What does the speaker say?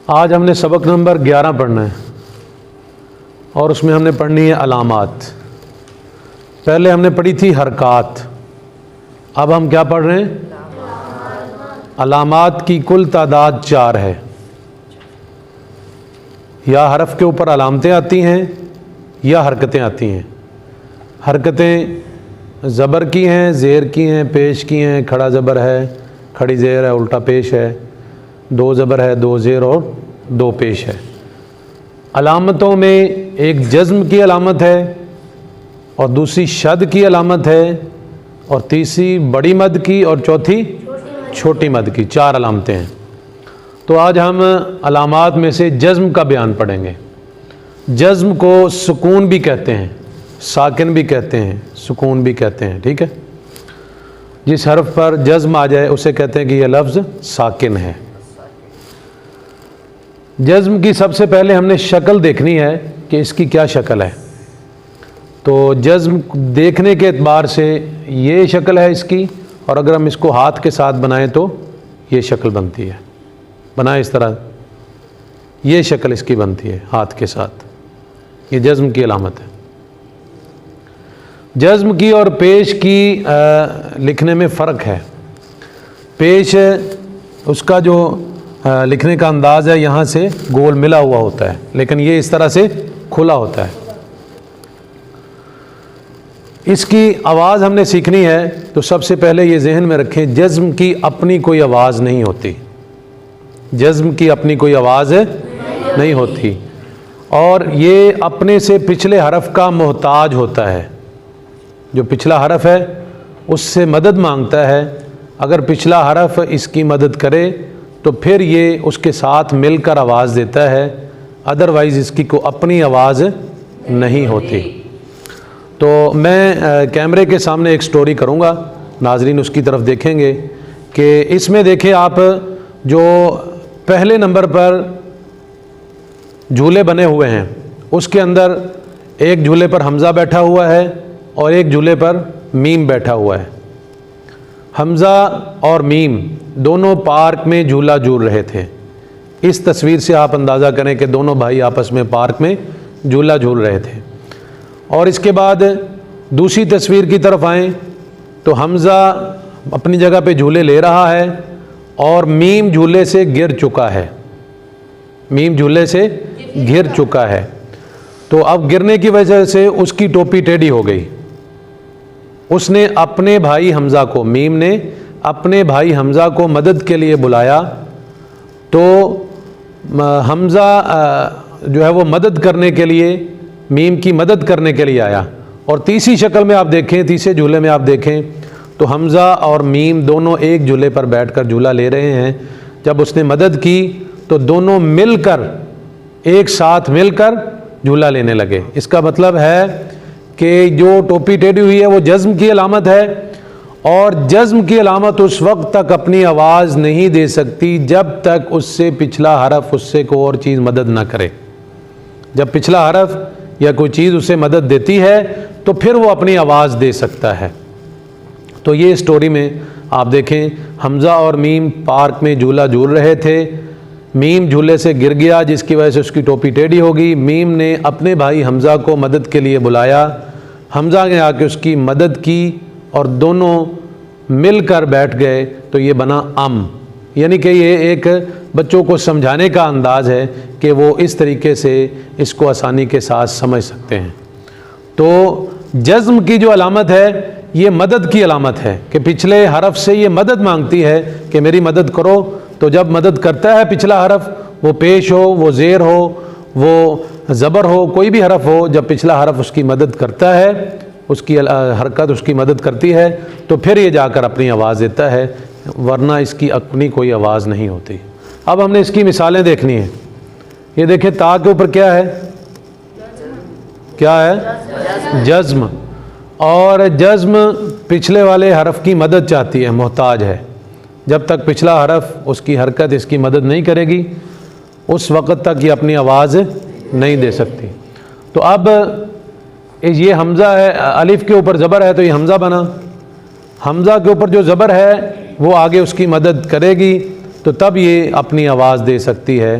آج ہم نے سبق نمبر 11 پڑھنا ہے اور اس میں ہم نے پڑھنی ہے علامات۔ پہلے ہم نے پڑھی تھی حرکات، اب ہم کیا پڑھ رہے ہیں؟ علامات کی کل تعداد 4 ہے۔ یا حرف کے اوپر علامتیں آتی ہیں یا حرکتیں آتی ہیں۔ حرکتیں زبر کی ہیں، زیر کی ہیں، پیش کی ہیں، کھڑا زبر ہے، کھڑی زیر ہے، الٹا پیش ہے، 2 زبر ہے، 2 زیر اور 2 پیش ہے۔ علامتوں میں ایک جزم کی علامت ہے اور دوسری شد کی علامت ہے اور تیسری بڑی مد کی اور چوتھی چھوٹی مد کی، 4 علامتیں ہیں۔ تو آج ہم علامات میں سے جزم کا بیان پڑھیں گے۔ جزم کو سکون بھی کہتے ہیں، ساکن بھی کہتے ہیں، سکون بھی کہتے ہیں، ٹھیک ہے؟ جس حرف پر جزم آ جائے اسے کہتے ہیں کہ یہ لفظ ساکن ہے۔ جزم کی سب سے پہلے ہم نے شکل دیکھنی ہے کہ اس کی کیا شکل ہے۔ تو جزم دیکھنے کے اعتبار سے یہ شکل ہے اس کی، اور اگر ہم اس کو ہاتھ کے ساتھ بنائیں تو یہ شکل بنتی ہے۔ بنائیں اس طرح، یہ شکل اس کی بنتی ہے ہاتھ کے ساتھ، یہ جزم کی علامت ہے۔ جزم کی اور پیش کی لکھنے میں فرق ہے۔ پیش اس کا جو لکھنے کا انداز ہے یہاں سے گول ملا ہوا ہوتا ہے، لیکن یہ اس طرح سے کھلا ہوتا ہے۔ اس کی آواز ہم نے سیکھنی ہے تو سب سے پہلے یہ ذہن میں رکھیں، جزم کی اپنی کوئی آواز نہیں ہوتی۔ جزم کی اپنی کوئی آواز نہیں ہوتی، اور یہ اپنے سے پچھلے حرف کا محتاج ہوتا ہے۔ جو پچھلا حرف ہے اس سے مدد مانگتا ہے، اگر پچھلا حرف اس کی مدد کرے تو پھر یہ اس کے ساتھ مل کر آواز دیتا ہے، ادروائز اس کی کوئی اپنی آواز نہیں ہوتی۔ تو میں کیمرے کے سامنے ایک سٹوری کروں گا، ناظرین اس کی طرف دیکھیں گے کہ اس میں دیکھیں آپ، جو پہلے نمبر پر جھولے بنے ہوئے ہیں اس کے اندر ایک جھولے پر حمزہ بیٹھا ہوا ہے اور ایک جھولے پر میم بیٹھا ہوا ہے۔ حمزہ اور میم دونوں پارک میں جھولا جھول رہے تھے۔ اس تصویر سے آپ اندازہ کریں کہ دونوں بھائی آپس میں پارک میں جھولا جھول رہے تھے۔ اور اس کے بعد دوسری تصویر کی طرف آئیں تو حمزہ اپنی جگہ پہ جھولے لے رہا ہے اور میم جھولے سے گر چکا ہے۔ میم جھولے سے گر چکا ہے، تو اب گرنے کی وجہ سے اس کی ٹوپی ٹیڑھی ہو گئی۔ اس نے اپنے بھائی حمزہ کو، میم نے اپنے بھائی حمزہ کو مدد کے لیے بلایا، تو حمزہ جو ہے وہ مدد کرنے کے لیے، میم کی مدد کرنے کے لیے آیا۔ اور تیسری شکل میں آپ دیکھیں، تیسرے جھولے میں آپ دیکھیں تو حمزہ اور میم دونوں ایک جھولے پر بیٹھ کر جھولا لے رہے ہیں۔ جب اس نے مدد کی تو دونوں مل کر، ایک ساتھ مل کر جھولا لینے لگے۔ اس کا مطلب ہے کہ جو ٹوپی ٹیڑھی ہوئی ہے وہ جزم کی علامت ہے، اور جزم کی علامت اس وقت تک اپنی آواز نہیں دے سکتی جب تک اس سے پچھلا حرف اس سے کوئی اور چیز مدد نہ کرے۔ جب پچھلا حرف یا کوئی چیز اسے مدد دیتی ہے تو پھر وہ اپنی آواز دے سکتا ہے۔ تو یہ سٹوری میں آپ دیکھیں، حمزہ اور میم پارک میں جھولا جھول رہے تھے، میم جھولے سے گر گیا جس کی وجہ سے اس کی ٹوپی ٹیڑھی ہو گئی۔ میم نے اپنے بھائی حمزہ کو مدد کے لیے بلایا، حمزہ نے آ کے اس کی مدد کی اور دونوں مل کر بیٹھ گئے، تو یہ بنا یعنی کہ یہ ایک بچوں کو سمجھانے کا انداز ہے کہ وہ اس طریقے سے اس کو آسانی کے ساتھ سمجھ سکتے ہیں۔ تو جزم کی جو علامت ہے یہ مدد کی علامت ہے کہ پچھلے حرف سے یہ مدد مانگتی ہے کہ میری مدد کرو، تو جب مدد کرتا ہے پچھلا حرف، وہ پیش ہو، وہ زیر ہو، وہ زبر ہو، کوئی بھی حرف ہو، جب پچھلا حرف اس کی مدد کرتا ہے، اس کی حرکت اس کی مدد کرتی ہے، تو پھر یہ جا کر اپنی آواز دیتا ہے، ورنہ اس کی اپنی کوئی آواز نہیں ہوتی۔ اب ہم نے اس کی مثالیں دیکھنی ہیں۔ یہ دیکھیں، تا کے اوپر کیا ہے؟ کیا ہے؟ جزم۔ اور جزم پچھلے والے حرف کی مدد چاہتی ہے، محتاج ہے۔ جب تک پچھلا حرف اس کی حرکت اس کی مدد نہیں کرے گی اس وقت تک یہ اپنی آواز نہیں دے سکتی۔ تو اب یہ حمزہ ہے، الف کے اوپر زبر ہے تو یہ حمزہ بنا۔ حمزہ کے اوپر جو زبر ہے وہ آگے اس کی مدد کرے گی تو تب یہ اپنی آواز دے سکتی ہے،